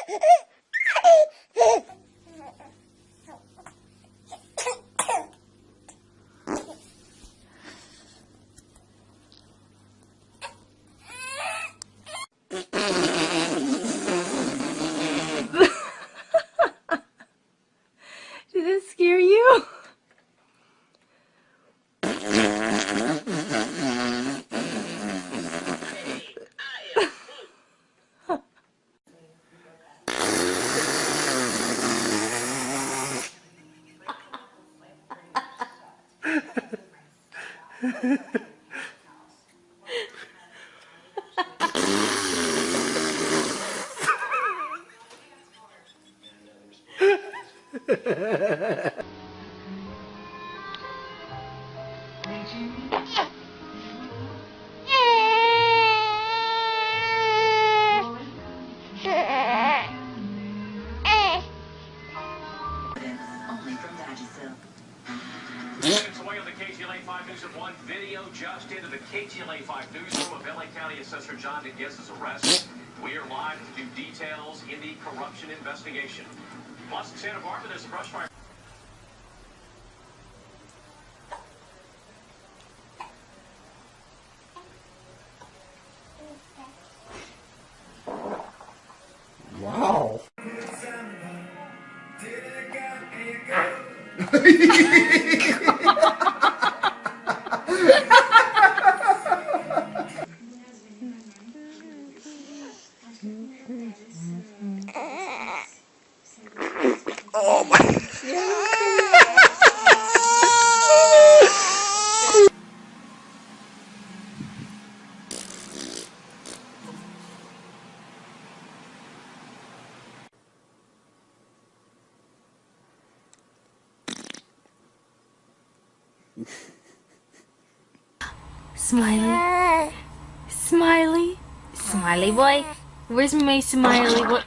Did it scare you? Away on the KTLA 5 News at 1 video just into the KTLA 5 newsroom of LA County Assessor John DeGuess's arrest. We are live to do details in the corruption investigation. Plus, in Santa Barbara, there's a brush fire. Wow. Oh my. Smiley. Smiley. Smiley boy. Where's my smiley boy?